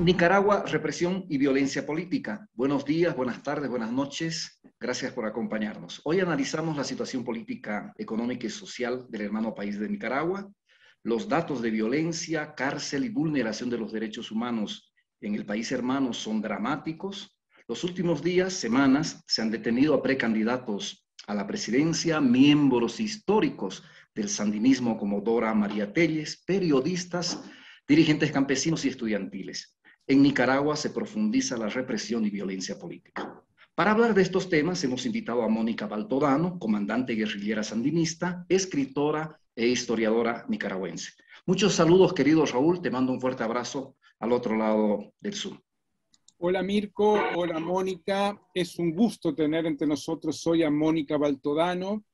Nicaragua, represión y violencia política. Buenos días, buenas tardes, buenas noches. Gracias por acompañarnos. Hoy analizamos la situación política, económica y social del hermano país de Nicaragua, los datos de violencia, cárcel y vulneración de los derechos humanos en el país hermano son dramáticos. Los últimos días, semanas, se han detenido a precandidatos a la presidencia, miembros históricos del sandinismo como Dora María Telles, periodistas, dirigentes campesinos y estudiantiles. En Nicaragua se profundiza la represión y violencia política. Para hablar de estos temas hemos invitado a Mónica Baltodano, comandante guerrillera sandinista, escritora e historiadora nicaragüense. Muchos saludos, querido Raúl, te mando un fuerte abrazo al otro lado del Zoom. Hola Mirko, hola Mónica, es un gusto tener entre nosotros hoy a Mónica Baltodano.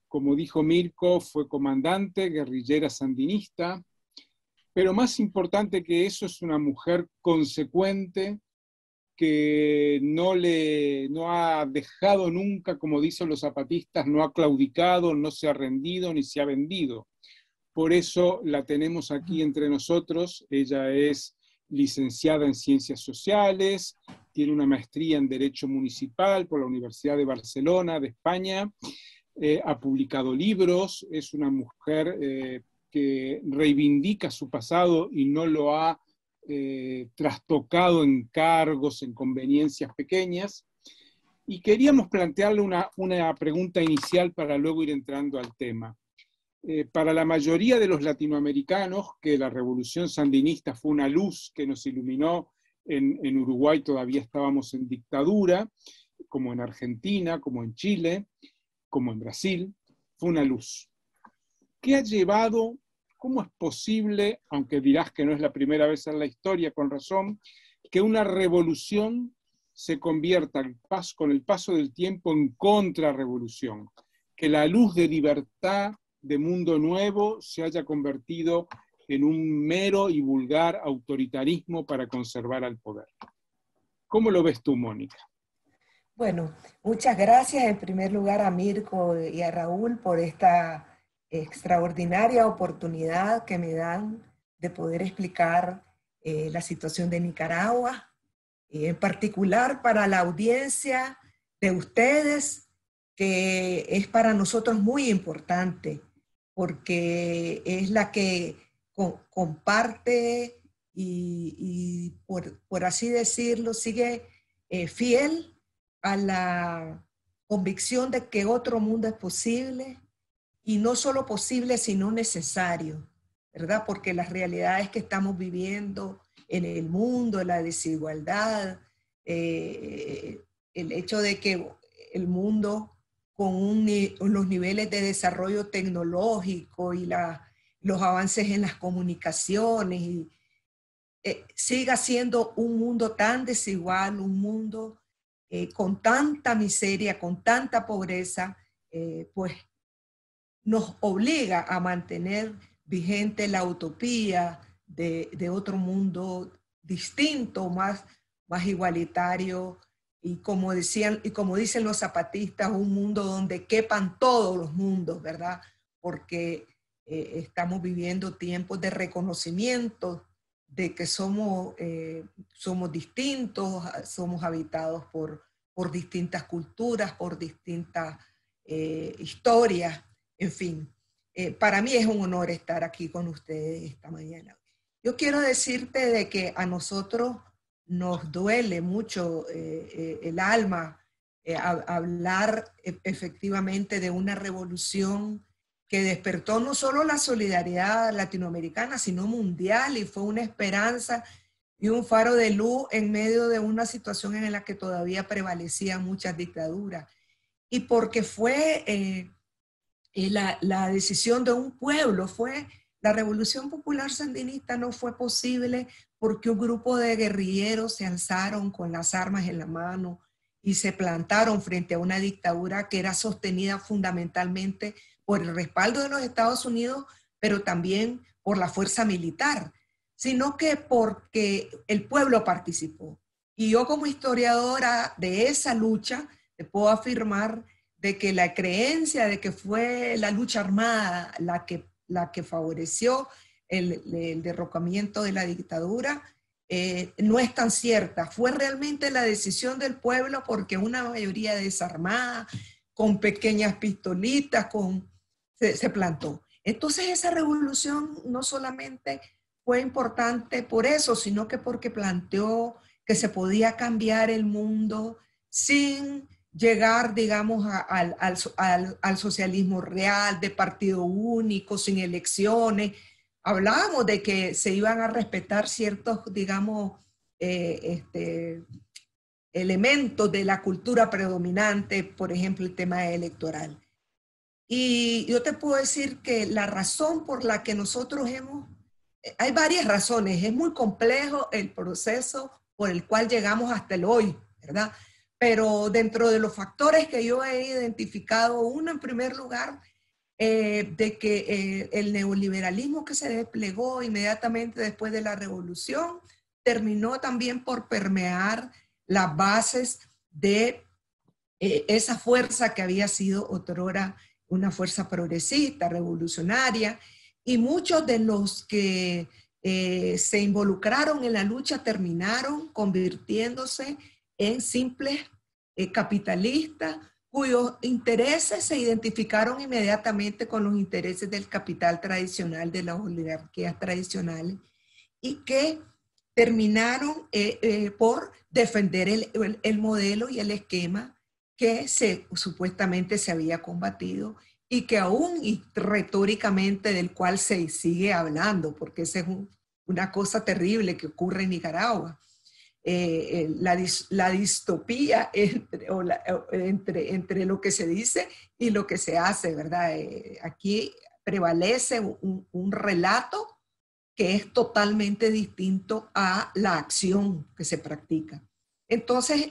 Como dijo Mirko, fue comandante guerrillera sandinista, pero más importante que eso es una mujer consecuente que no ha dejado nunca, como dicen los zapatistas, no ha claudicado, no se ha rendido ni se ha vendido. Por eso la tenemos aquí entre nosotros. Ella es licenciada en Ciencias Sociales, tiene una maestría en Derecho Municipal por la Universidad de Barcelona, de España, ha publicado libros, es una mujer que reivindica su pasado y no lo ha trastocado en cargos, en conveniencias pequeñas. Y queríamos plantearle una pregunta inicial para luego ir entrando al tema. Para la mayoría de los latinoamericanos, que la revolución sandinista fue una luz que nos iluminó, en Uruguay todavía estábamos en dictadura, como en Argentina, como en Chile, como en Brasil, fue una luz. ¿Qué ha llevado, cómo es posible, aunque dirás que no es la primera vez en la historia, con razón, que una revolución se convierta con el paso del tiempo en contrarrevolución? Que la luz de libertad, de mundo nuevo, se haya convertido en un mero y vulgar autoritarismo para conservar al poder. ¿Cómo lo ves tú, Mónica? Bueno, muchas gracias en primer lugar a Mirko y a Raúl por esta extraordinaria oportunidad que me dan de poder explicar la situación de Nicaragua, en particular para la audiencia de ustedes, que es para nosotros muy importante, porque es la que comparte y por así decirlo, sigue fiel a la convicción de que otro mundo es posible, y no solo posible, sino necesario, ¿verdad? Porque las realidades que estamos viviendo en el mundo, la desigualdad, el hecho de que el mundo con los niveles de desarrollo tecnológico y los avances en las comunicaciones, siga siendo un mundo tan desigual, un mundo con tanta miseria, con tanta pobreza, pues nos obliga a mantener vigente la utopía de otro mundo distinto, más igualitario, y como dicen los zapatistas, un mundo donde quepan todos los mundos, ¿verdad? Porque estamos viviendo tiempos de reconocimiento de que somos distintos, somos habitados por distintas culturas, por distintas historias, en fin. Para mí es un honor estar aquí con ustedes esta mañana. Yo quiero decirte de que a nosotros nos duele mucho el alma hablar efectivamente de una revolución que despertó no solo la solidaridad latinoamericana, sino mundial, y fue una esperanza y un faro de luz en medio de una situación en la que todavía prevalecían muchas dictaduras. Y porque fue la decisión de un pueblo, la Revolución Popular Sandinista no fue posible porque un grupo de guerrilleros se alzaron con las armas en la mano y se plantaron frente a una dictadura que era sostenida fundamentalmente por el respaldo de los Estados Unidos, pero también por la fuerza militar, sino que porque el pueblo participó. Y yo, como historiadora de esa lucha, te puedo afirmar de que la creencia de que fue la lucha armada la que favoreció el derrocamiento de la dictadura no es tan cierta. Fue realmente la decisión del pueblo porque una mayoría desarmada, con pequeñas pistolitas, se plantó. Entonces esa revolución no solamente fue importante por eso, sino que porque planteó que se podía cambiar el mundo sin llegar, digamos, al socialismo real, de partido único, sin elecciones. Hablábamos de que se iban a respetar ciertos, digamos, elementos de la cultura predominante, por ejemplo, el tema electoral. Y yo te puedo decir que la razón por la que nosotros hay varias razones, es muy complejo el proceso por el cual llegamos hasta el hoy, ¿verdad? Pero dentro de los factores que yo he identificado, uno en primer lugar, de que el neoliberalismo que se desplegó inmediatamente después de la revolución terminó también por permear las bases de esa fuerza que había sido otrora una fuerza progresista, revolucionaria, y muchos de los que se involucraron en la lucha terminaron convirtiéndose en simples capitalistas cuyos intereses se identificaron inmediatamente con los intereses del capital tradicional, de las oligarquías tradicionales, y que terminaron por defender el modelo y el esquema que supuestamente se había combatido y que aún y retóricamente del cual se sigue hablando, porque esa es una cosa terrible que ocurre en Nicaragua. La distopía entre lo que se dice y lo que se hace, ¿verdad? Aquí prevalece un relato que es totalmente distinto a la acción que se practica. Entonces,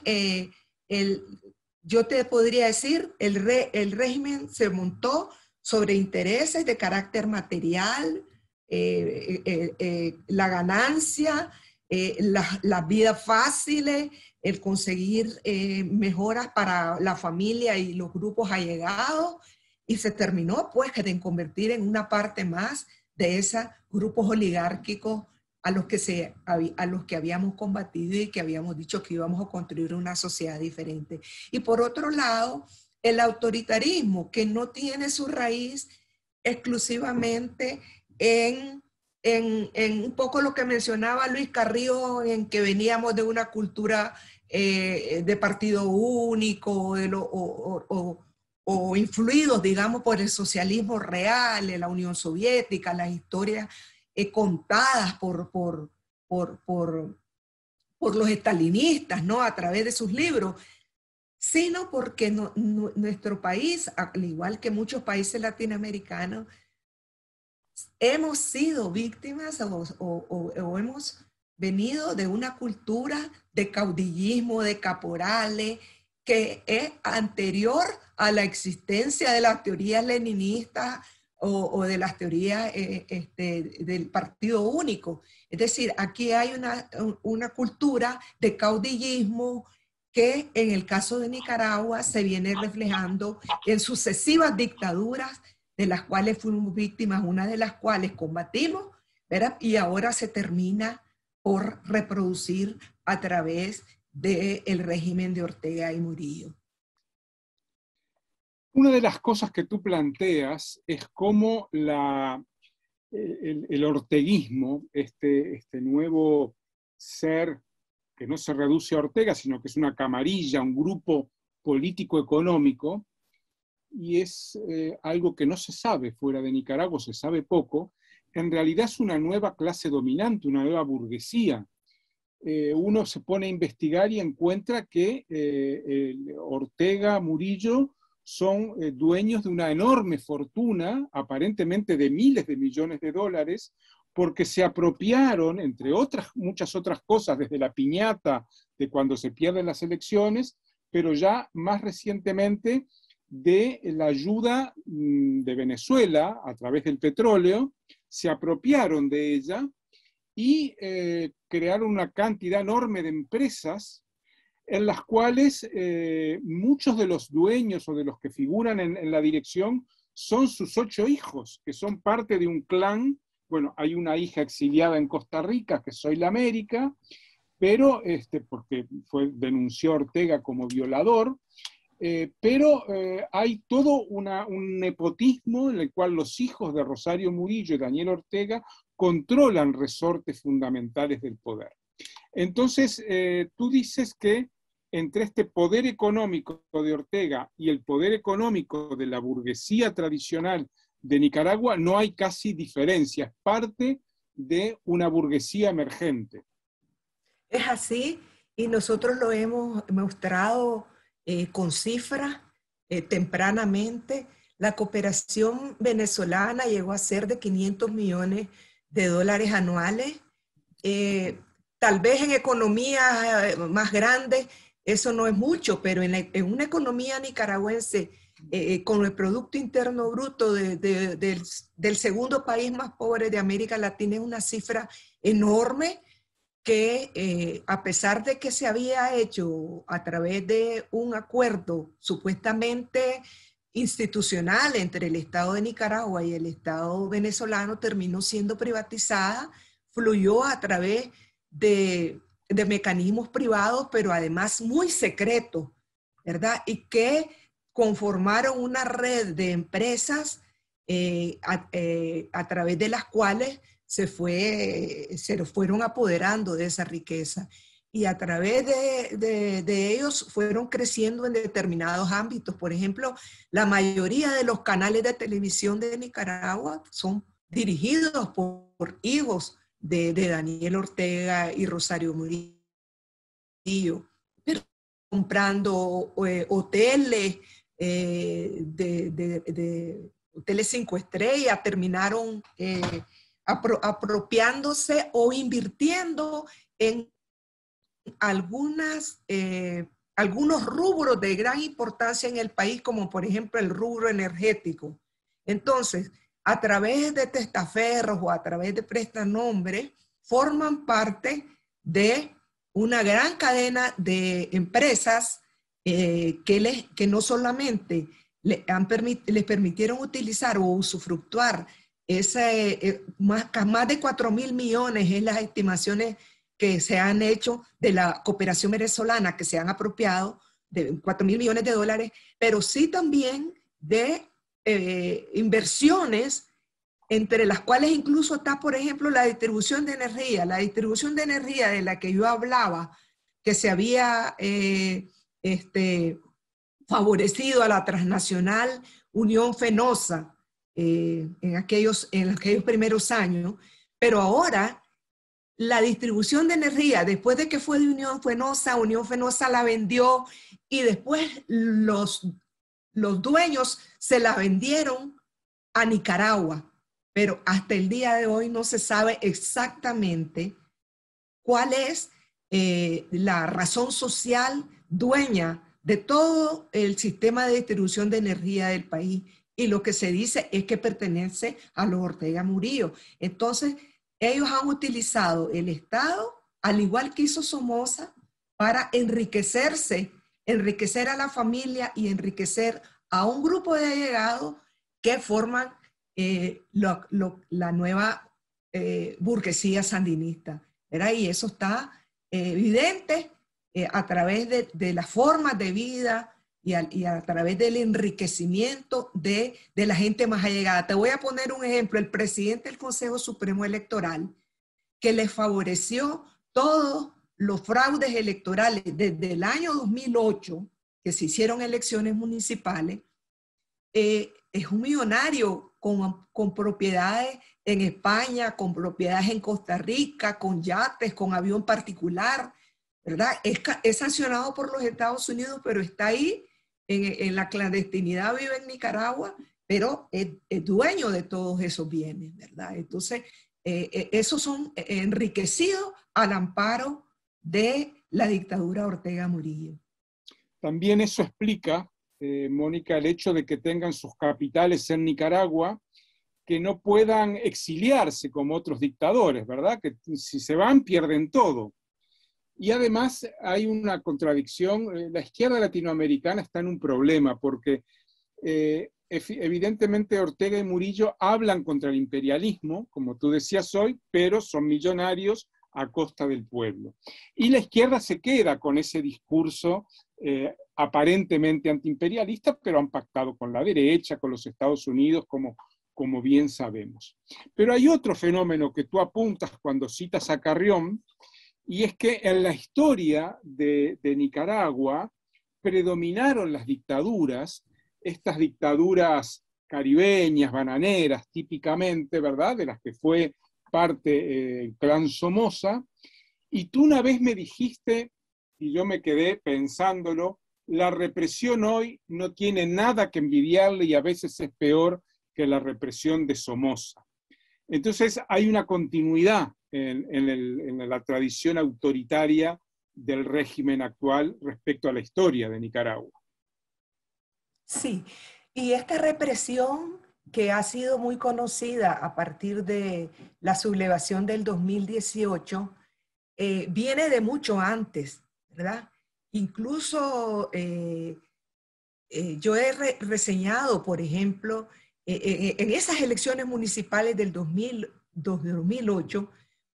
yo te podría decir, el régimen se montó sobre intereses de carácter material, la ganancia, las vidas fáciles, el conseguir mejoras para la familia y los grupos allegados, y se terminó pues de convertir en una parte más de esos grupos oligárquicos a los que habíamos combatido y que habíamos dicho que íbamos a construir una sociedad diferente. Y por otro lado, el autoritarismo, que no tiene su raíz exclusivamente en un poco lo que mencionaba Luis Carrillo, en que veníamos de una cultura de partido único o influidos, digamos, por el socialismo real, en la Unión Soviética, las historias contadas por los estalinistas, ¿no? A través de sus libros, sino porque nuestro país, al igual que muchos países latinoamericanos, hemos sido víctimas o hemos venido de una cultura de caudillismo, de caporales, que es anterior a la existencia de las teorías leninistas o de las teorías del partido único. Es decir, aquí hay una cultura de caudillismo que en el caso de Nicaragua se viene reflejando en sucesivas dictaduras de las cuales fuimos víctimas, una de las cuales combatimos, ¿verdad? Y ahora se termina por reproducir a través del régimen de Ortega y Murillo. Una de las cosas que tú planteas es cómo el orteguismo, este nuevo ser que no se reduce a Ortega, sino que es una camarilla, un grupo político-económico, y es algo que no se sabe fuera de Nicaragua, se sabe poco, en realidad es una nueva clase dominante, una nueva burguesía. Uno se pone a investigar y encuentra que Ortega, Murillo, son dueños de una enorme fortuna, aparentemente de miles de millones de dólares, porque se apropiaron, entre muchas otras cosas, desde la piñata de cuando se pierden las elecciones, pero ya más recientemente de la ayuda de Venezuela a través del petróleo, se apropiaron de ella y crearon una cantidad enorme de empresas en las cuales muchos de los dueños o de los que figuran en la dirección son sus 8 hijos, que son parte de un clan bueno, hay una hija exiliada en Costa Rica, que Soy la América, pero porque denunció a Ortega como violador, pero hay todo un nepotismo en el cual los hijos de Rosario Murillo y Daniel Ortega controlan resortes fundamentales del poder. Entonces, tú dices que entre este poder económico de Ortega y el poder económico de la burguesía tradicional de Nicaragua no hay casi diferencia, es parte de una burguesía emergente. Es así, y nosotros lo hemos mostrado con cifras tempranamente. La cooperación venezolana llegó a ser de 500 millones de dólares anuales. Tal vez en economías más grandes eso no es mucho, pero en una economía nicaragüense con el Producto Interno Bruto del segundo país más pobre de América Latina es una cifra enorme que a pesar de que se había hecho a través de un acuerdo supuestamente institucional entre el Estado de Nicaragua y el Estado venezolano, terminó siendo privatizada, fluyó a través de mecanismos privados, pero además muy secretos, ¿verdad? Y que conformaron una red de empresas a través de las cuales se fueron apoderando de esa riqueza y a través de ellos fueron creciendo en determinados ámbitos. Por ejemplo, la mayoría de los canales de televisión de Nicaragua son dirigidos por hijos de Daniel Ortega y Rosario Murillo, pero comprando hoteles, hoteles 5 estrellas, terminaron apropiándose o invirtiendo en algunos rubros de gran importancia en el país, como por ejemplo el rubro energético. Entonces, a través de testaferros o a través de prestanombres, forman parte de una gran cadena de empresas que no solamente les permitieron utilizar o usufructuar más de 4.000 millones en las estimaciones que se han hecho de la cooperación venezolana, que se han apropiado de 4.000 millones de dólares, pero sí también de inversiones, entre las cuales incluso está, por ejemplo, la distribución de energía. La distribución de energía de la que yo hablaba, que se había favorecido a la transnacional Unión Fenosa en aquellos primeros años, pero ahora la distribución de energía, después de que fue de Unión Fenosa la vendió y después los dueños se la vendieron a Nicaragua, pero hasta el día de hoy no se sabe exactamente cuál es la razón social dueña de todo el sistema de distribución de energía del país. Y lo que se dice es que pertenece a los Ortega Murillo. Entonces, ellos han utilizado el Estado, al igual que hizo Somoza, para enriquecerse, enriquecer a la familia y enriquecer a un grupo de allegados que forman la nueva burguesía sandinista, ¿verdad? Y eso está evidente a través de las formas de vida y a través del enriquecimiento de la gente más allegada. Te voy a poner un ejemplo. El presidente del Consejo Supremo Electoral, que le favoreció todos los fraudes electorales desde el año 2008, que se hicieron elecciones municipales, es un millonario con propiedades en España, con propiedades en Costa Rica, con yates, con avión particular, ¿verdad? Es sancionado por los Estados Unidos, pero está ahí en la clandestinidad, vive en Nicaragua, pero es dueño de todos esos bienes, ¿verdad? Entonces, esos son enriquecidos al amparo de la dictadura Ortega Murillo. También eso explica, Mónica, el hecho de que tengan sus capitales en Nicaragua, que no puedan exiliarse como otros dictadores, ¿verdad? Que si se van, pierden todo. Y además hay una contradicción, la izquierda latinoamericana está en un problema, porque evidentemente Ortega y Murillo hablan contra el imperialismo, como tú decías hoy, pero son millonarios a costa del pueblo. Y la izquierda se queda con ese discurso aparentemente antiimperialista, pero han pactado con la derecha, con los Estados Unidos, como bien sabemos. Pero hay otro fenómeno que tú apuntas cuando citas a Carrión, y es que en la historia de Nicaragua predominaron las dictaduras, estas dictaduras caribeñas, bananeras, típicamente, ¿verdad?, de las que fue parte el clan Somoza, y tú una vez me dijiste, y yo me quedé pensándolo, la represión hoy no tiene nada que envidiarle y a veces es peor que la represión de Somoza. Entonces hay una continuidad en la tradición autoritaria del régimen actual respecto a la historia de Nicaragua. Sí, y esta represión que ha sido muy conocida a partir de la sublevación del 2018, viene de mucho antes, ¿verdad? Incluso yo he reseñado, por ejemplo, en esas elecciones municipales del 2008,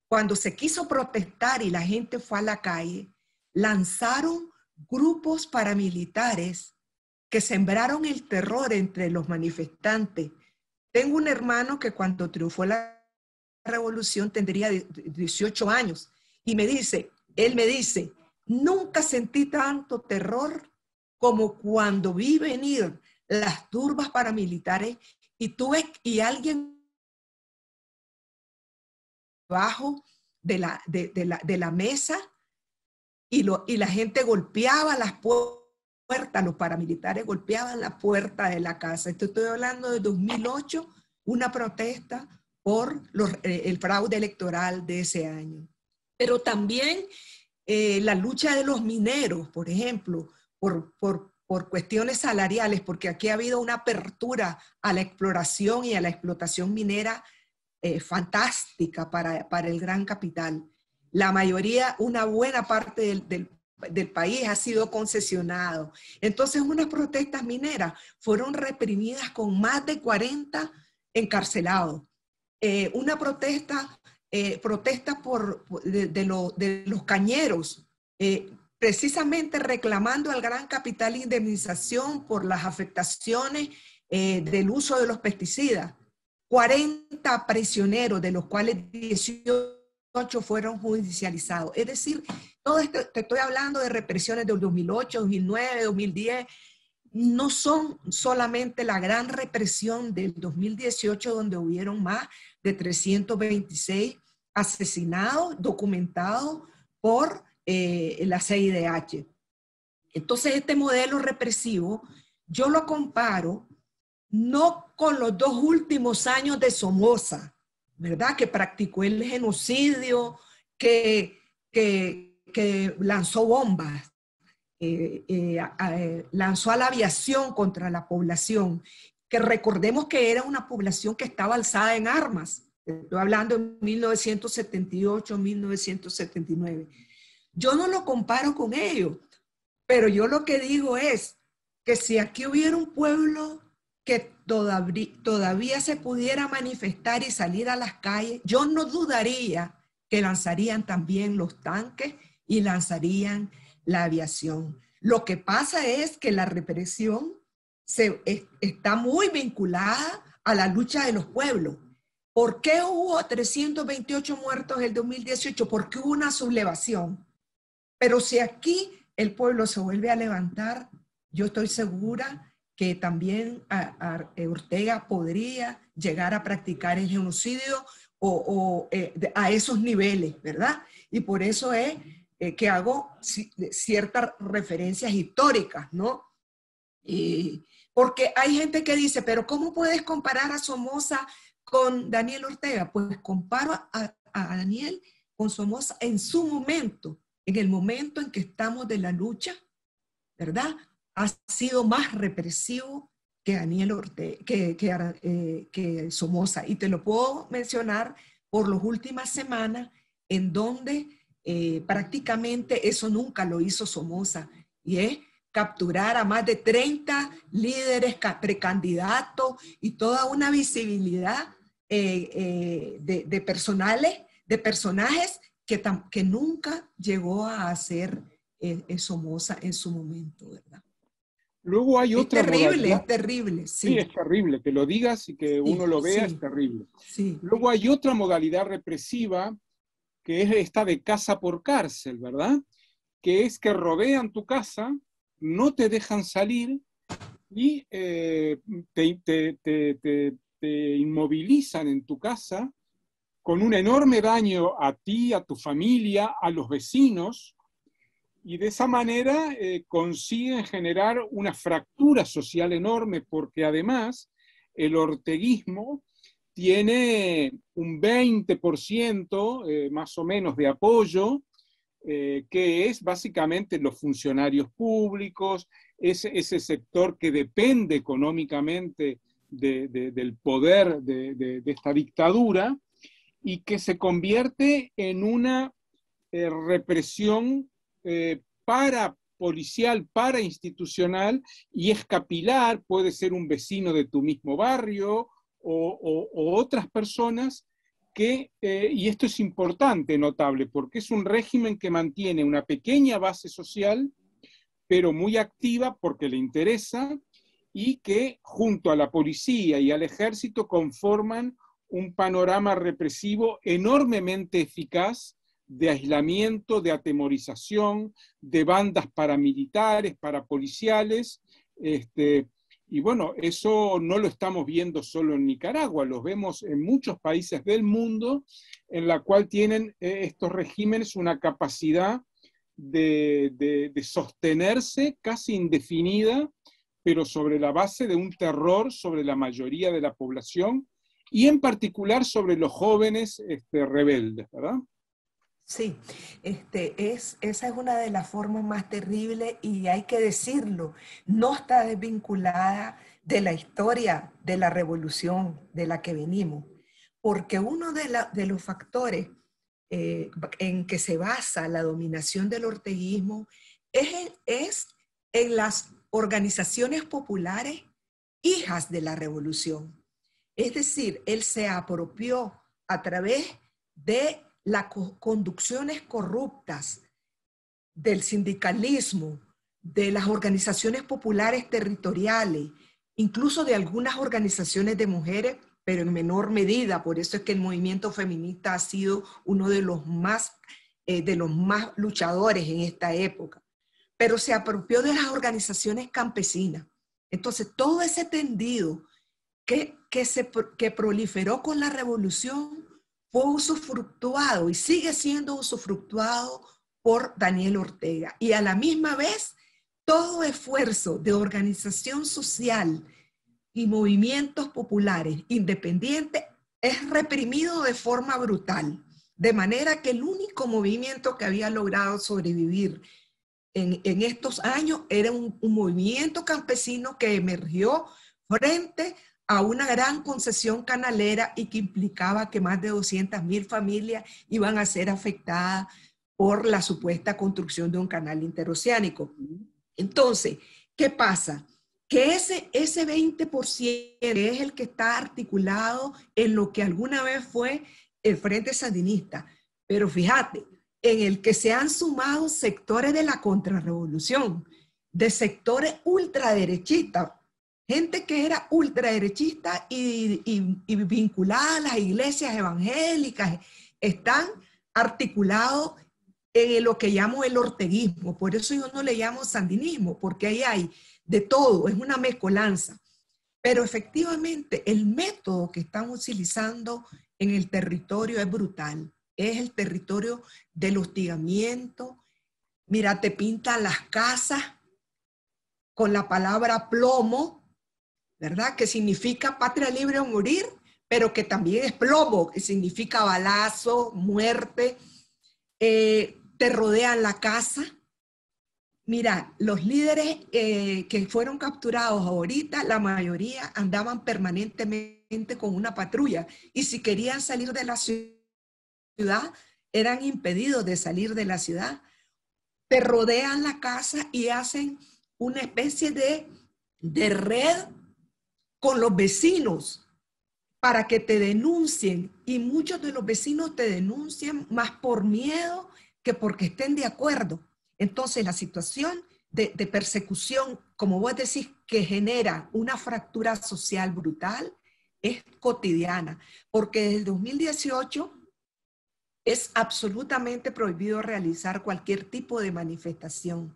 cuando se quiso protestar y la gente fue a la calle, lanzaron grupos paramilitares que sembraron el terror entre los manifestantes. Tengo un hermano que cuando triunfó la revolución tendría 18 años y él me dice, nunca sentí tanto terror como cuando vi venir las turbas paramilitares y alguien debajo de la mesa y la gente golpeaba las puertas, los paramilitares golpeaban la puerta de la casa. Estoy hablando de 2008, una protesta por el fraude electoral de ese año. Pero también la lucha de los mineros, por ejemplo, por cuestiones salariales, porque aquí ha habido una apertura a la exploración y a la explotación minera fantástica para el gran capital. La mayoría, una buena parte del país ha sido concesionado. Entonces, unas protestas mineras fueron reprimidas con más de 40 encarcelados. Una protesta de los cañeros, precisamente reclamando al gran capital indemnización por las afectaciones del uso de los pesticidas. 40 prisioneros, de los cuales 18 fueron judicializados. Es decir, todo esto, te estoy hablando de represiones del 2008, 2009, 2010, no son solamente la gran represión del 2018, donde hubieron más de 326 asesinados documentados por la CIDH. Entonces, este modelo represivo, yo lo comparo no con los 2 últimos años de Somoza, ¿verdad? Que practicó el genocidio, que lanzó bombas, lanzó a la aviación contra la población, que recordemos que era una población que estaba alzada en armas. Estoy hablando en 1978, 1979. Yo no lo comparo con ellos, pero yo lo que digo es que si aquí hubiera un pueblo que todavía se pudiera manifestar y salir a las calles, yo no dudaría que lanzarían también los tanques y lanzarían la aviación. Lo que pasa es que la represión está muy vinculada a la lucha de los pueblos. ¿Por qué hubo 328 muertos en el 2018? Porque hubo una sublevación. Pero si aquí el pueblo se vuelve a levantar, yo estoy segura que también Ortega podría llegar a practicar el genocidio a esos niveles, ¿verdad? Y por eso es que hago ciertas referencias históricas, ¿no? Porque hay gente que dice, pero ¿cómo puedes comparar a Somoza con Daniel Ortega? Pues comparo a Daniel con Somoza en su momento, en el momento en que estamos de la lucha, ¿verdad? Ha sido más represivo que Daniel Ortega, que Somoza. Y te lo puedo mencionar por las últimas semanas en donde prácticamente eso nunca lo hizo Somoza. Y es capturar a más de 30 líderes precandidatos y toda una visibilidad de personajes que nunca llegó a hacer Somoza en su momento, ¿verdad? Luego hay otra modalidad. Es terrible, sí. Sí, es terrible, que lo digas y que uno lo vea, sí, es terrible. Sí. Luego hay otra modalidad represiva, que es esta de casa por cárcel, ¿verdad? Que es que rodean tu casa, no te dejan salir y te inmovilizan en tu casa con un enorme daño a ti, a tu familia, a los vecinos, y de esa manera consiguen generar una fractura social enorme, porque además el orteguismo tiene un 20% más o menos de apoyo, que es básicamente los funcionarios públicos, ese sector que depende económicamente del poder de esta dictadura, y que se convierte en una represión policial, institucional, y es capilar. Puede ser un vecino de tu mismo barrio o otras personas que, y esto es importante, notable, porque es un régimen que mantiene una pequeña base social, pero muy activa porque le interesa, y que junto a la policía y al ejército conforman un panorama represivo enormemente eficaz de aislamiento, de atemorización, de bandas paramilitares, parapoliciales, y bueno, eso no lo estamos viendo solo en Nicaragua, lo vemos en muchos países del mundo, en la cual tienen estos regímenes una capacidad de sostenerse casi indefinida, pero sobre la base de un terror sobre la mayoría de la población, y en particular sobre los jóvenes rebeldes, ¿verdad? Sí, esa es una de las formas más terribles, y hay que decirlo, no está desvinculada de la historia de la revolución de la que venimos, porque uno de los factores en que se basa la dominación del orteguismo es en las organizaciones populares hijas de la revolución. Es decir, él se apropió a través de las conducciones corruptas del sindicalismo, de las organizaciones populares territoriales, incluso de algunas organizaciones de mujeres, pero en menor medida. Por eso es que el movimiento feminista ha sido uno de los más luchadores en esta época. Pero se apropió de las organizaciones campesinas. Entonces, todo ese tendido que proliferó con la revolución fue usufructuado y sigue siendo usufructuado por Daniel Ortega. Y a la misma vez, todo esfuerzo de organización social y movimientos populares independientes es reprimido de forma brutal. De manera que el único movimiento que había logrado sobrevivir en estos años era un movimiento campesino que emergió frente a una gran concesión canalera y que implicaba que más de 200.000 familias iban a ser afectadas por la supuesta construcción de un canal interoceánico. Entonces, ¿qué pasa? Que ese 20% es el que está articulado en lo que alguna vez fue el Frente Sandinista. Pero fíjate, en el que se han sumado sectores de la contrarrevolución, de sectores ultraderechistas, gente que era ultraderechista y vinculada a las iglesias evangélicas, están articulados en lo que llamo el orteguismo. Por eso yo no le llamo sandinismo, porque ahí hay de todo, es una mezcolanza. Pero efectivamente el método que están utilizando en el territorio es brutal. Es el territorio del hostigamiento. Mira, te pintan las casas con la palabra plomo, ¿verdad? Que significa patria libre o morir, pero que también es plomo, que significa balazo, muerte. Te rodean la casa. Mira, los líderes que fueron capturados ahorita, la mayoría andaban permanentemente con una patrulla, y si querían salir de la ciudad, eran impedidos de salir de la ciudad. Te rodean la casa y hacen una especie de red con los vecinos para que te denuncien, y muchos de los vecinos te denuncian más por miedo que porque estén de acuerdo. Entonces la situación de persecución, como vos decís, que genera una fractura social brutal, es cotidiana, porque desde el 2018 es absolutamente prohibido realizar cualquier tipo de manifestación.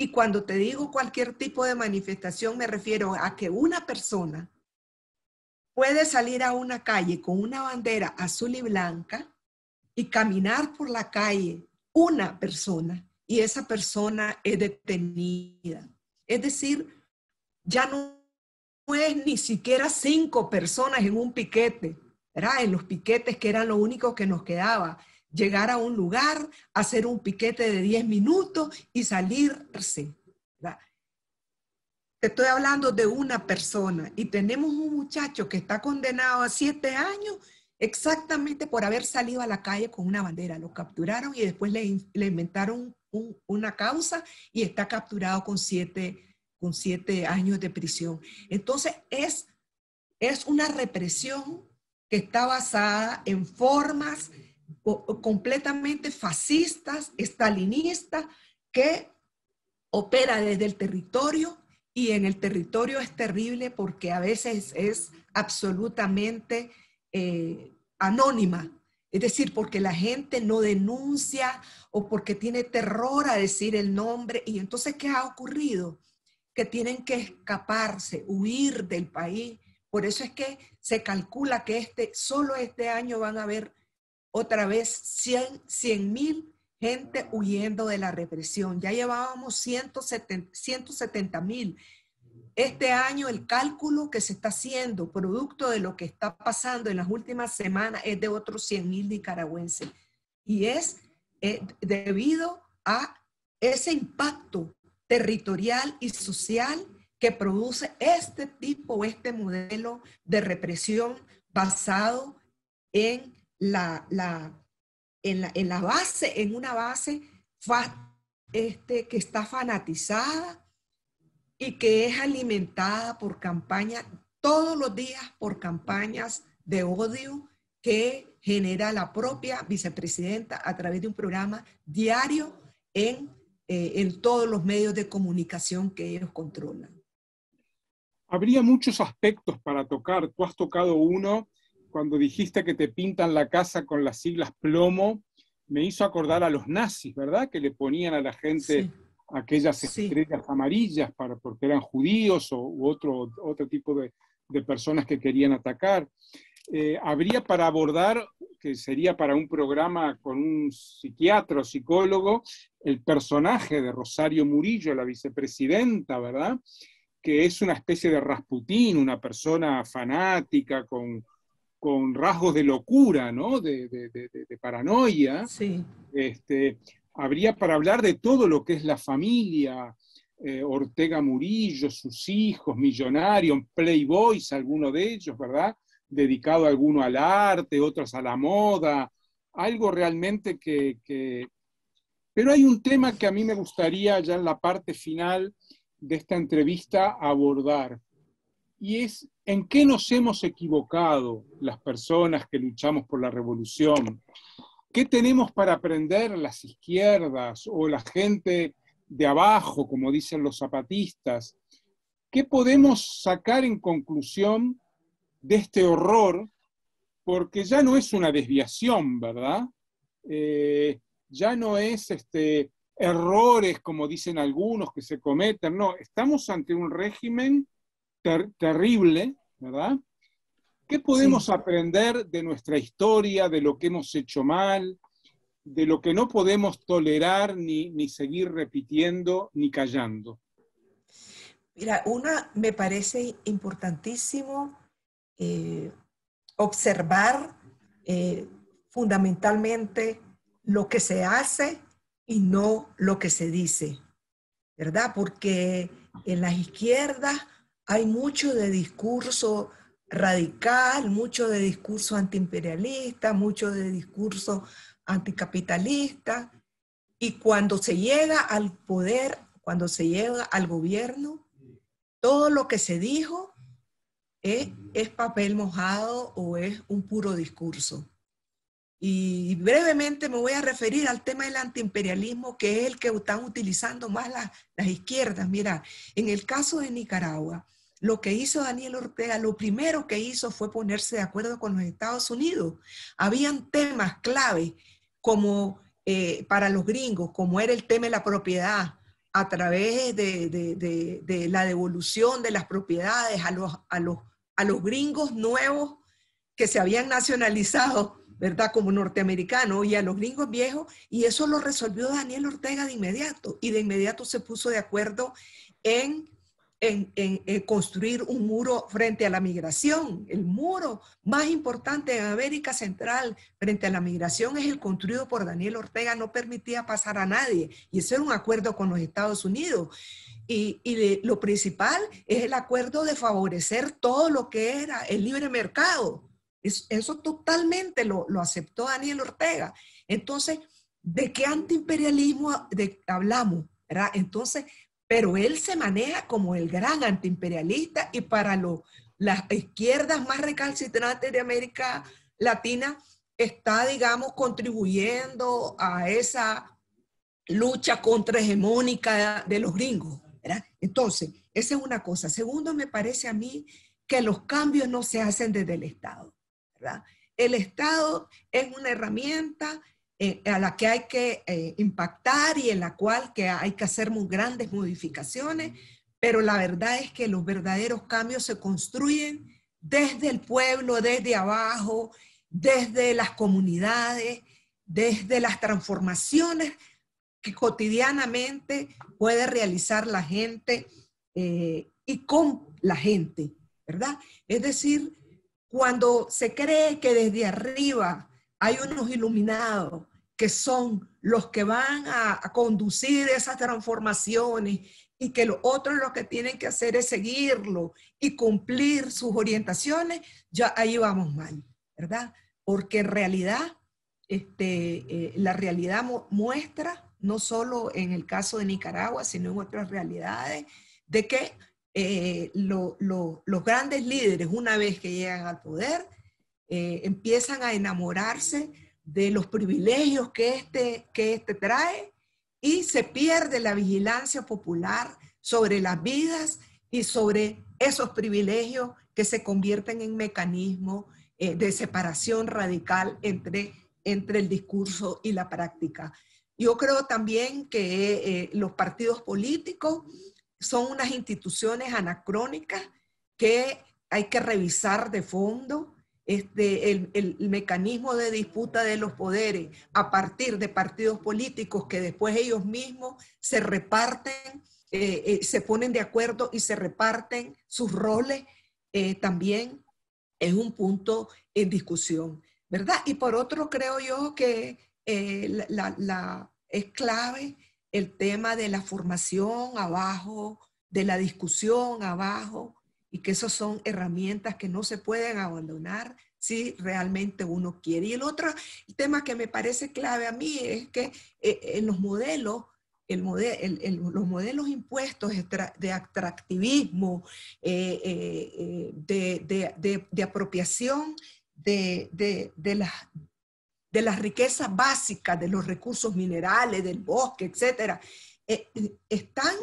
Y cuando te digo cualquier tipo de manifestación, me refiero a que una persona puede salir a una calle con una bandera azul y blanca y caminar por la calle una persona, y esa persona es detenida. Es decir, ya no es ni siquiera 5 personas en un piquete, ¿verdad? En los piquetes, que eran lo único que nos quedaba, llegar a un lugar, hacer un piquete de 10 minutos y salirse, ¿verdad? Te estoy hablando de una persona, y tenemos un muchacho que está condenado a 7 años exactamente por haber salido a la calle con una bandera. Lo capturaron y después le inventaron una causa, y está capturado con 7 años de prisión. Entonces es una represión que está basada en formas completamente fascistas, estalinistas, que opera desde el territorio, y en el territorio es terrible porque a veces es absolutamente anónima. Es decir, porque la gente no denuncia o porque tiene terror a decir el nombre. Y entonces, ¿qué ha ocurrido? Que tienen que escaparse, huir del país. Por eso es que se calcula que solo este año van a haber otra vez 100,000 gente huyendo de la represión. Ya llevábamos 170,000. Este año el cálculo que se está haciendo, producto de lo que está pasando en las últimas semanas, es de otros 100,000 nicaragüenses. Y es debido a ese impacto territorial y social que produce este modelo de represión basado en una base que está fanatizada y que es alimentada por campañas, todos los días por campañas de odio que genera la propia vicepresidenta a través de un programa diario en todos los medios de comunicación que ellos controlan. Habría muchos aspectos para tocar. Tú has tocado uno cuando dijiste que te pintan la casa con las siglas plomo. Me hizo acordar a los nazis, ¿verdad? Que le ponían a la gente Sí. aquellas estrellas amarillas porque eran judíos u otro tipo de personas que querían atacar. Habría para abordar, que sería para un programa con un psiquiatra o psicólogo, el personaje de Rosario Murillo, la vicepresidenta, ¿verdad? Que es una especie de Rasputín, una persona fanática con rasgos de locura, ¿no? De paranoia. Sí. Habría para hablar de todo lo que es la familia, Ortega Murillo, sus hijos, millonarios, playboys, algunos de ellos, ¿verdad? Dedicado alguno al arte, otros a la moda, algo realmente Pero hay un tema que a mí me gustaría ya en la parte final de esta entrevista abordar, y es en qué nos hemos equivocado las personas que luchamos por la revolución. ¿Qué tenemos para aprender las izquierdas o la gente de abajo, como dicen los zapatistas? ¿Qué podemos sacar en conclusión de este horror? Porque ya no es una desviación, ¿verdad? Ya no es errores, como dicen algunos, que se cometen. No, estamos ante un régimen terrible, ¿verdad? ¿Qué podemos aprender de nuestra historia, de lo que hemos hecho mal, de lo que no podemos tolerar ni seguir repitiendo ni callando? Mira, me parece importantísimo observar fundamentalmente lo que se hace y no lo que se dice, ¿verdad? Porque en las izquierdas hay mucho de discurso radical, mucho de discurso antiimperialista, mucho de discurso anticapitalista, y cuando se llega al poder, cuando se llega al gobierno, todo lo que se dijo es papel mojado o es un puro discurso. Y brevemente me voy a referir al tema del antiimperialismo, que es el que están utilizando más las izquierdas. Mira, en el caso de Nicaragua, lo que hizo Daniel Ortega, lo primero que hizo fue ponerse de acuerdo con los Estados Unidos. Habían temas clave como para los gringos, como era el tema de la propiedad, a través de la devolución de las propiedades a los gringos nuevos que se habían nacionalizado, ¿verdad? Como norteamericanos, y a los gringos viejos, y eso lo resolvió Daniel Ortega de inmediato, y de inmediato se puso de acuerdo en construir un muro frente a la migración. El muro más importante en América Central frente a la migración es el construido por Daniel Ortega, no permitía pasar a nadie, y ese era un acuerdo con los Estados Unidos. Y lo principal es el acuerdo de favorecer todo lo que era el libre mercado. Eso totalmente lo aceptó Daniel Ortega. Entonces, ¿de qué antiimperialismo hablamos? ¿Verdad? Entonces, pero él se maneja como el gran antiimperialista, y para las izquierdas más recalcitrantes de América Latina está, digamos, contribuyendo a esa lucha contrahegemónica de los gringos, ¿verdad? Entonces, esa es una cosa. Segundo, me parece a mí que los cambios no se hacen desde el Estado, ¿verdad? El Estado es una herramienta a la que hay que impactar y en la cual hay que hacer muy grandes modificaciones, pero la verdad es que los verdaderos cambios se construyen desde el pueblo, desde abajo, desde las comunidades, desde las transformaciones que cotidianamente puede realizar la gente y con la gente, ¿verdad? Es decir, cuando se cree que desde arriba hay unos iluminados que son los que van a conducir esas transformaciones y que los otros lo que tienen que hacer es seguirlo y cumplir sus orientaciones, ya ahí vamos mal, ¿verdad? Porque en realidad, la realidad muestra, no solo en el caso de Nicaragua, sino en otras realidades, de que los grandes líderes, una vez que llegan al poder, empiezan a enamorarse de los privilegios que este trae, y se pierde la vigilancia popular sobre las vidas y sobre esos privilegios que se convierten en mecanismos de separación radical entre el discurso y la práctica. Yo creo también que los partidos políticos son unas instituciones anacrónicas que hay que revisar de fondo. El mecanismo de disputa de los poderes a partir de partidos políticos que después ellos mismos se reparten, se ponen de acuerdo y se reparten sus roles, también es un punto en discusión, ¿verdad? Y por otro, creo yo que es clave el tema de la formación abajo, de la discusión abajo, y que esas son herramientas que no se pueden abandonar si realmente uno quiere. Y el otro tema que me parece clave a mí es que en los modelos, los modelos impuestos de atractivismo, de apropiación de las riquezas básicas, de los recursos minerales, del bosque, etcétera, están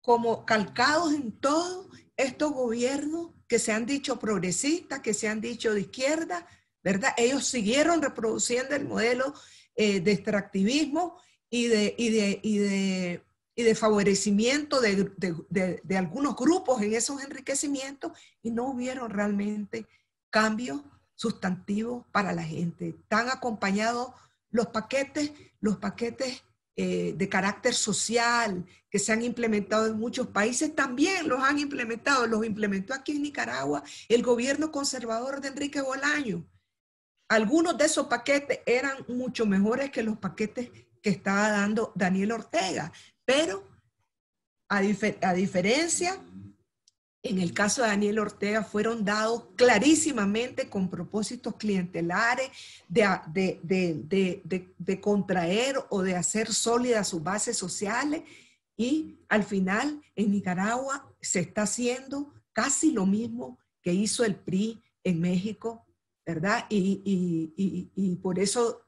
como calcados en todos estos gobiernos que se han dicho progresistas, que se han dicho de izquierda, ¿verdad? Ellos siguieron reproduciendo el modelo de extractivismo y de favorecimiento de algunos grupos en esos enriquecimientos, y no hubieron realmente cambios sustantivos para la gente. Están acompañados los paquetes de carácter social que se han implementado en muchos países, también los han implementado, los implementó aquí en Nicaragua el gobierno conservador de Enrique Bolaño. Algunos de esos paquetes eran mucho mejores que los paquetes que estaba dando Daniel Ortega, pero a diferencia, en el caso de Daniel Ortega fueron dados clarísimamente con propósitos clientelares de contraer o de hacer sólidas sus bases sociales, Y al final en Nicaragua se está haciendo casi lo mismo que hizo el PRI en México, ¿verdad? Y por eso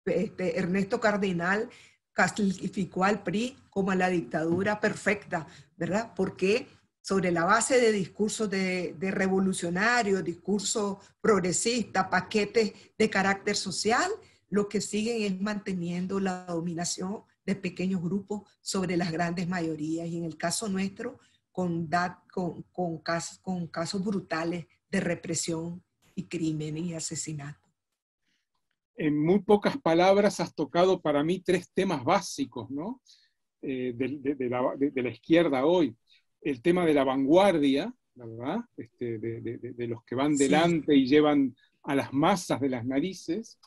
Ernesto Cardenal calificó al PRI como la dictadura perfecta, ¿verdad? Porque sobre la base de discursos de revolucionarios, discursos progresistas, paquetes de carácter social, lo que siguen es manteniendo la dominación de pequeños grupos sobre las grandes mayorías. Y en el caso nuestro, con casos brutales de represión y crimen y asesinato. En muy pocas palabras has tocado para mí 3 temas básicos, ¿no? de la izquierda hoy. El tema de la vanguardia, ¿verdad? De los que van delante y llevan a las masas de las narices.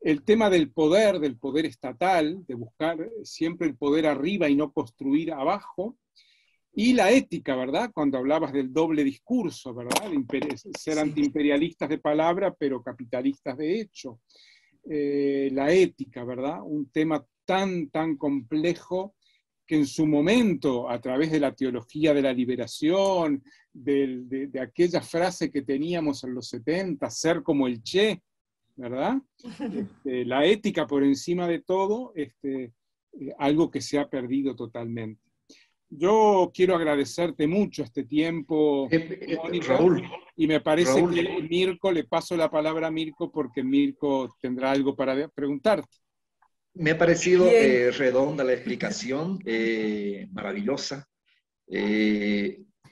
El tema del poder estatal, de buscar siempre el poder arriba y no construir abajo. Y la ética, ¿verdad? Cuando hablabas del doble discurso, ¿verdad? Ser antiimperialistas de palabra, pero capitalistas de hecho. La ética, ¿verdad? Un tema tan complejo que en su momento, a través de la teología de la liberación, de aquella frase que teníamos en los 70, ser como el Che, ¿verdad? La ética por encima de todo, algo que se ha perdido totalmente. Yo quiero agradecerte mucho este tiempo, Mónica, Raúl, y me parece Raúl, que Mirko, le paso la palabra a Mirko porque Mirko tendrá algo para preguntarte. me ha parecido redonda la explicación, maravillosa,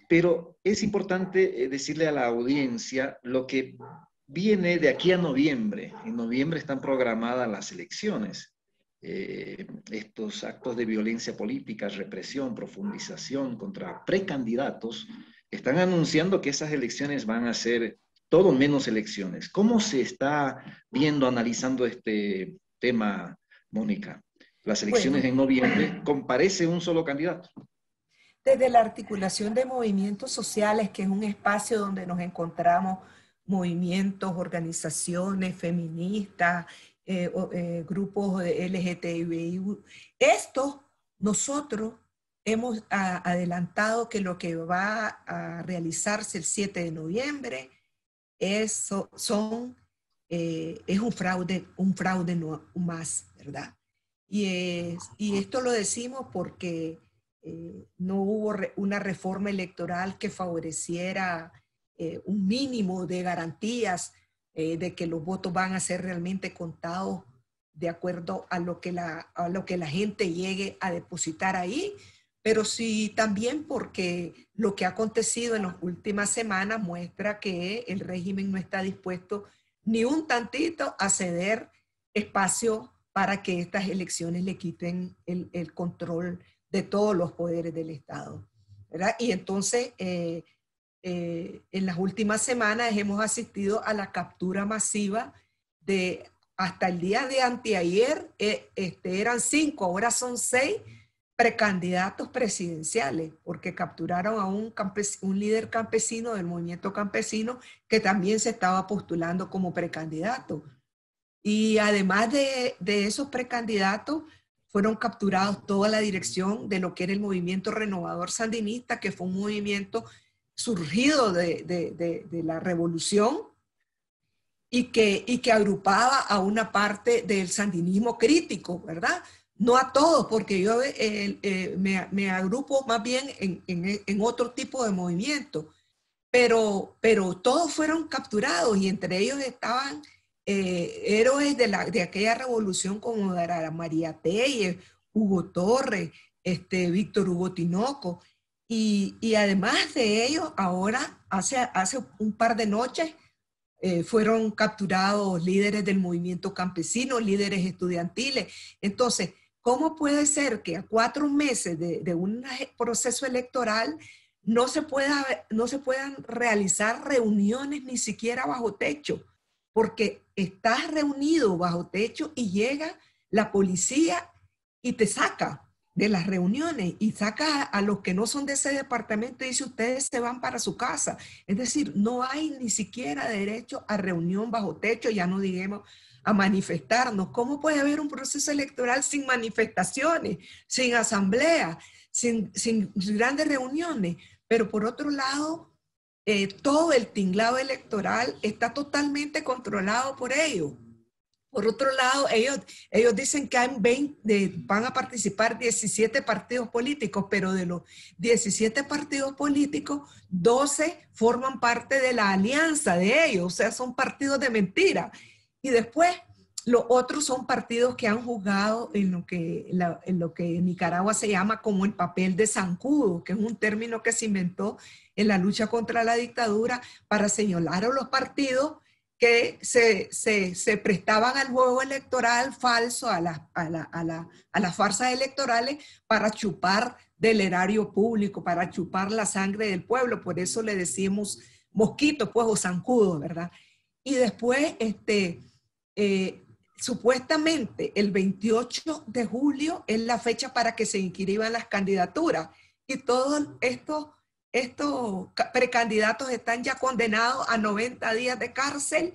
pero es importante decirle a la audiencia lo que viene de aquí a noviembre. En noviembre están programadas las elecciones. Estos actos de violencia política, represión, profundización contra precandidatos, están anunciando que esas elecciones van a ser todo menos elecciones. ¿Cómo se está viendo, analizando este tema, Mónica? Las elecciones en noviembre, ¿comparece un solo candidato? Desde la articulación de movimientos sociales, que es un espacio donde nos encontramos movimientos, organizaciones feministas, grupos LGTBI. Nosotros hemos adelantado que lo que va a realizarse el 7 de noviembre es un fraude no más, ¿verdad? Y esto lo decimos porque no hubo una reforma electoral que favoreciera un mínimo de garantías de que los votos van a ser realmente contados de acuerdo a lo que la gente llegue a depositar ahí, pero sí también porque lo que ha acontecido en las últimas semanas muestra que el régimen no está dispuesto ni un tantito a ceder espacio para que estas elecciones le quiten el control de todos los poderes del Estado, ¿verdad? Y entonces, en las últimas semanas hemos asistido a la captura masiva de, hasta el día de anteayer, eran 5, ahora son 6 precandidatos presidenciales, porque capturaron a un líder campesino del movimiento campesino que también se estaba postulando como precandidato. Y además de esos precandidatos, fueron capturados toda la dirección de lo que era el movimiento renovador sandinista, que fue un movimiento surgido de la revolución y que agrupaba a una parte del sandinismo crítico, ¿verdad? No a todos, porque yo me agrupo más bien en otro tipo de movimiento, pero todos fueron capturados y entre ellos estaban héroes de aquella revolución como María Tellez, Hugo Torres, Víctor Hugo Tinoco, y además de ellos, ahora hace un par de noches fueron capturados líderes del movimiento campesino, líderes estudiantiles. Entonces, ¿cómo puede ser que a 4 meses de un proceso electoral no se puedan realizar reuniones ni siquiera bajo techo? Porque estás reunido bajo techo y llega la policía y te saca de las reuniones y saca a los que no son de ese departamento y dice ustedes se van para su casa. Es decir, no hay ni siquiera derecho a reunión bajo techo, ya no digamos a manifestarnos. ¿Cómo puede haber un proceso electoral sin manifestaciones, sin asamblea, sin grandes reuniones? Pero por otro lado, todo el tinglado electoral está totalmente controlado por ellos. Por otro lado, ellos dicen que van a participar 17 partidos políticos, pero de los 17 partidos políticos, 12 forman parte de la alianza de ellos, o sea, son partidos de mentira. Y después, los otros son partidos que han jugado en lo que en Nicaragua se llama como el papel de zancudo, que es un término que se inventó en la lucha contra la dictadura para señalar a los partidos que se prestaban al juego electoral falso, a las farsas electorales para chupar del erario público, para chupar la sangre del pueblo. Por eso le decimos mosquito, pues, o zancudo, ¿verdad? Y después, supuestamente, el 28 de julio es la fecha para que se inscriban las candidaturas. Y todos estos precandidatos están ya condenados a 90 días de cárcel,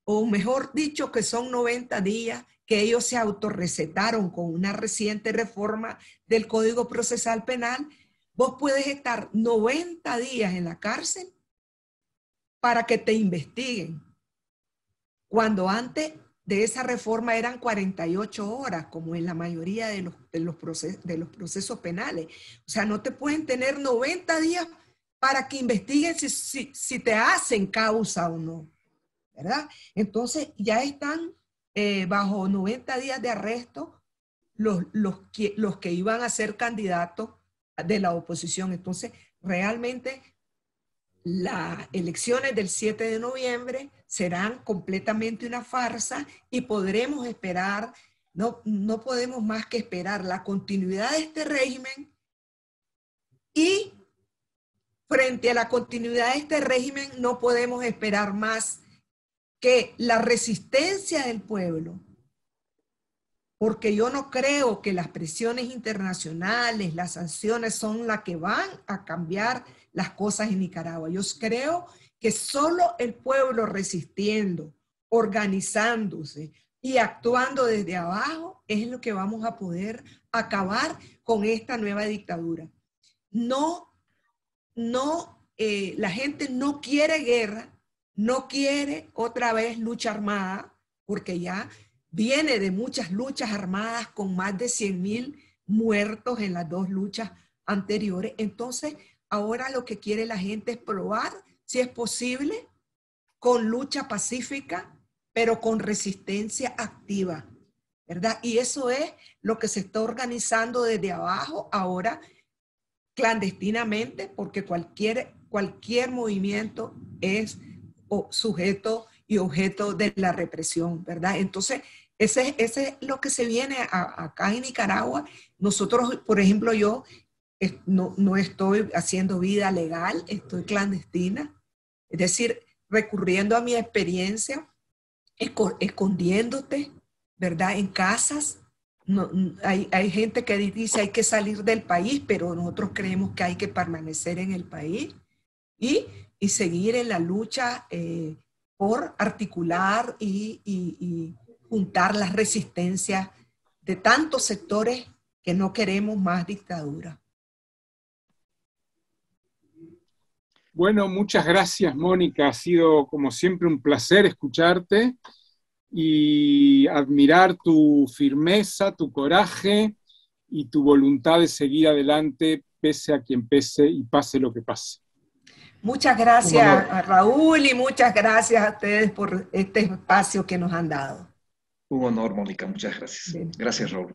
o mejor dicho, que son 90 días que ellos se autorrecetaron con una reciente reforma del Código Procesal Penal. Vos puedes estar 90 días en la cárcel para que te investiguen, cuando antes de esa reforma eran 48 horas, como en la mayoría de los procesos penales. O sea, no te pueden tener 90 días para que investiguen si te hacen causa o no, ¿verdad? Entonces ya están bajo 90 días de arresto los que iban a ser candidatos de la oposición. Entonces, realmente las elecciones del 7 de noviembre serán completamente una farsa y podremos esperar, no podemos más que esperar la continuidad de este régimen, y frente a la continuidad de este régimen no podemos esperar más que la resistencia del pueblo, porque yo no creo que las presiones internacionales, las sanciones son las que van a cambiar las cosas en Nicaragua. Yo creo que solo el pueblo resistiendo, organizándose y actuando desde abajo es lo que vamos a poder acabar con esta nueva dictadura. La gente no quiere guerra, no quiere otra vez lucha armada, porque ya viene de muchas luchas armadas con más de 100,000 muertos en las dos luchas anteriores. Entonces, ahora lo que quiere la gente es probar si es posible con lucha pacífica, pero con resistencia activa, ¿verdad? Y eso es lo que se está organizando desde abajo ahora, clandestinamente, porque cualquier movimiento es sujeto y objeto de la represión, ¿verdad? Entonces, ese es lo que se viene acá en Nicaragua. Nosotros, por ejemplo, yo no estoy haciendo vida legal, estoy clandestina, es decir, recurriendo a mi experiencia, escondiéndote, ¿verdad? En casas. No, hay gente que dice hay que salir del país, pero nosotros creemos que hay que permanecer en el país y seguir en la lucha por articular y juntar las resistencias de tantos sectores que no queremos más dictadura. Bueno, muchas gracias, Mónica. Ha sido, como siempre, un placer escucharte y admirar tu firmeza, tu coraje y tu voluntad de seguir adelante, pese a quien pese y pase lo que pase. Muchas gracias a Raúl y muchas gracias a ustedes por este espacio que nos han dado. Un honor, Mónica. Muchas gracias. Bien. Gracias, Raúl.